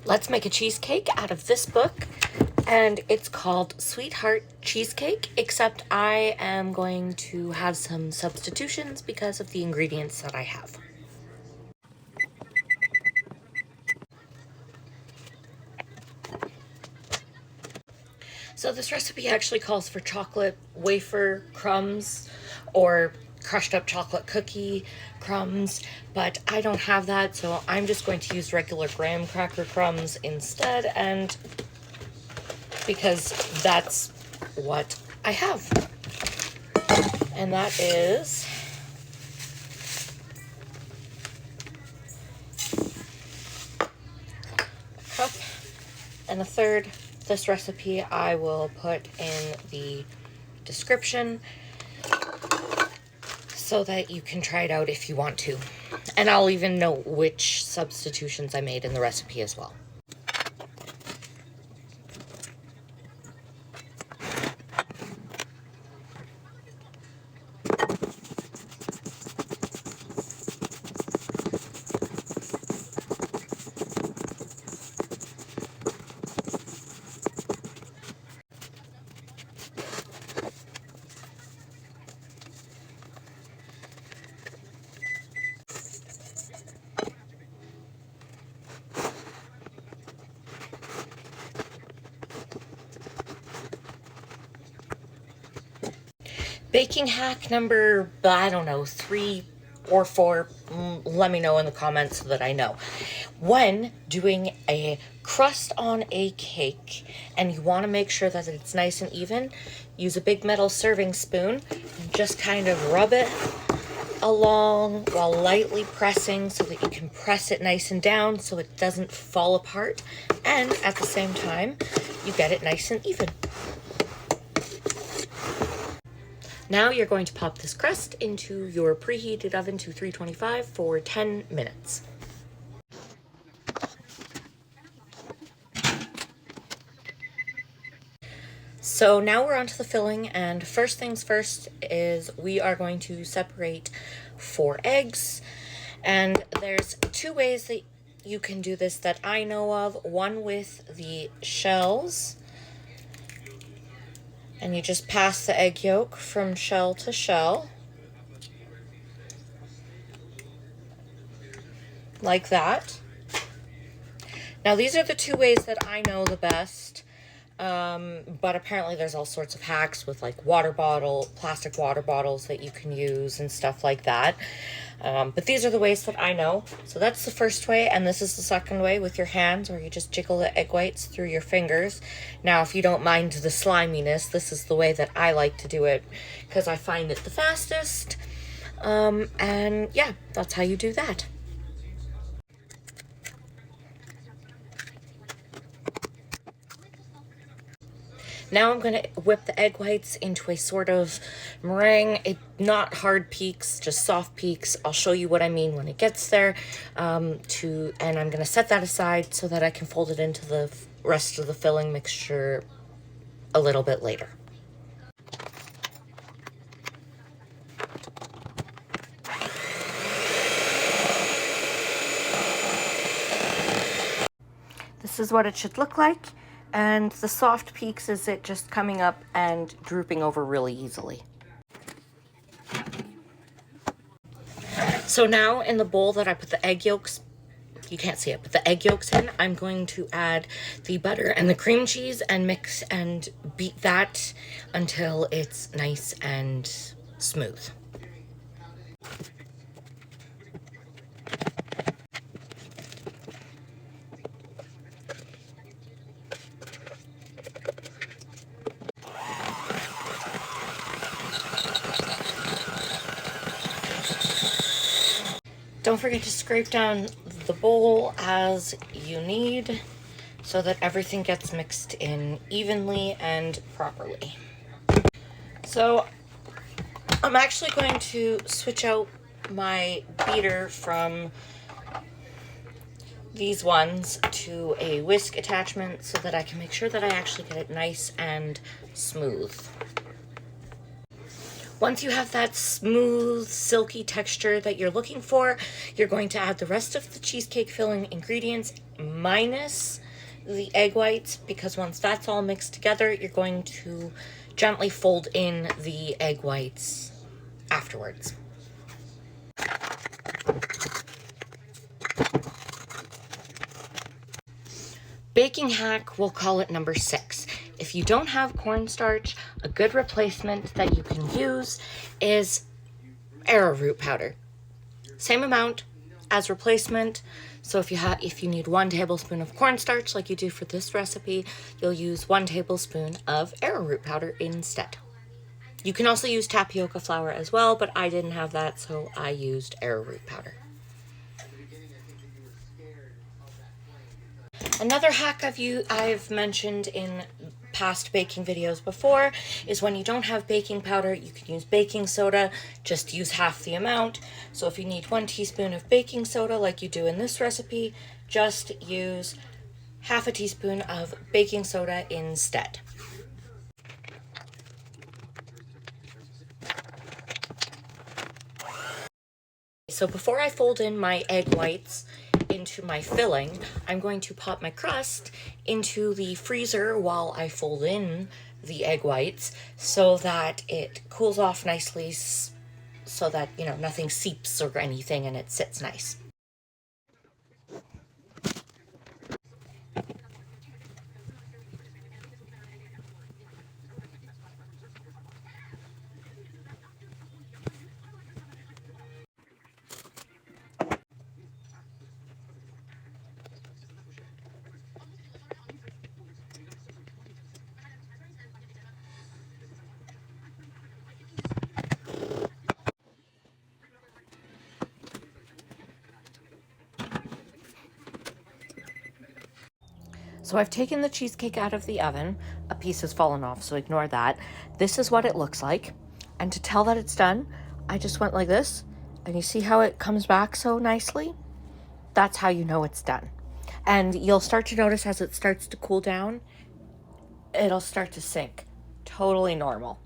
Let's make a cheesecake out of this book, and it's called Sweetheart Cheesecake, except I am going to have some substitutions because of the ingredients that I have. So this recipe actually calls for chocolate wafer crumbs or crushed up chocolate cookie crumbs, but I don't have that, so I'm just going to use regular graham cracker crumbs instead, and because that's what I have. And that is a cup and a third. This recipe I will put in the description so that you can try it out if you want to. And I'll even note which substitutions I made in the recipe as well. Baking hack number, I don't know, 3 or 4, let me know in the comments so that I know. When doing a crust on a cake and you want to make sure that it's nice and even, use a big metal serving spoon and just kind of rub it along while lightly pressing so that you can press it nice and down so it doesn't fall apart, and at the same time you get it nice and even. Now you're going to pop this crust into your preheated oven to 325 for 10 minutes. So now we're on to the filling, and first things first is we are going to separate 4 eggs. And there's 2 ways that you can do this that I know of. One with the shells, and you just pass the egg yolk from shell to shell, like that. Now these are the 2 ways that I know the best, but apparently there's all sorts of hacks with like plastic water bottles that you can use and stuff like that. But these are the ways that I know. So that's the first way, and this is the second way with your hands, where you just jiggle the egg whites through your fingers. Now, if you don't mind the sliminess, this is the way that I like to do it because I find it the fastest. And yeah, that's how you do that. Now I'm going to whip the egg whites into a sort of meringue, not hard peaks, just soft peaks. I'll show you what I mean when it gets there. And I'm going to set that aside so that I can fold it into the rest of the filling mixture a little bit later. This is what it should look like. And the soft peaks is it just coming up and drooping over really easily. So now in the bowl that I put the egg yolks, you can't see it, but the egg yolks in, I'm going to add the butter and the cream cheese and mix and beat that until it's nice and smooth. Don't forget to scrape down the bowl as you need so that everything gets mixed in evenly and properly. So I'm actually going to switch out my beater from these ones to a whisk attachment so that I can make sure that I actually get it nice and smooth. Once you have that smooth, silky texture that you're looking for, you're going to add the rest of the cheesecake filling ingredients minus the egg whites, because once that's all mixed together, you're going to gently fold in the egg whites afterwards. Baking hack, we'll call it number 6. If you don't have cornstarch, a good replacement that you can use is arrowroot powder. Same amount as replacement. So if you need 1 tablespoon of cornstarch like you do for this recipe, you'll use 1 tablespoon of arrowroot powder instead. You can also use tapioca flour as well, but I didn't have that, so I used arrowroot powder. Another hack I've mentioned in past baking videos before is when you don't have baking powder, you can use baking soda. Just use half the amount. So if you need 1 teaspoon of baking soda like you do in this recipe, just use half a teaspoon of baking soda instead. So before I fold in my egg whites into my filling, I'm going to pop my crust into the freezer while I fold in the egg whites so that it cools off nicely, so that, you know, nothing seeps or anything and it sits nice. So I've taken the cheesecake out of the oven. A piece has fallen off, so ignore that. This is what it looks like. And to tell that it's done, I just went like this. And you see how it comes back so nicely? That's how you know it's done. And you'll start to notice as it starts to cool down, it'll start to sink. Totally normal.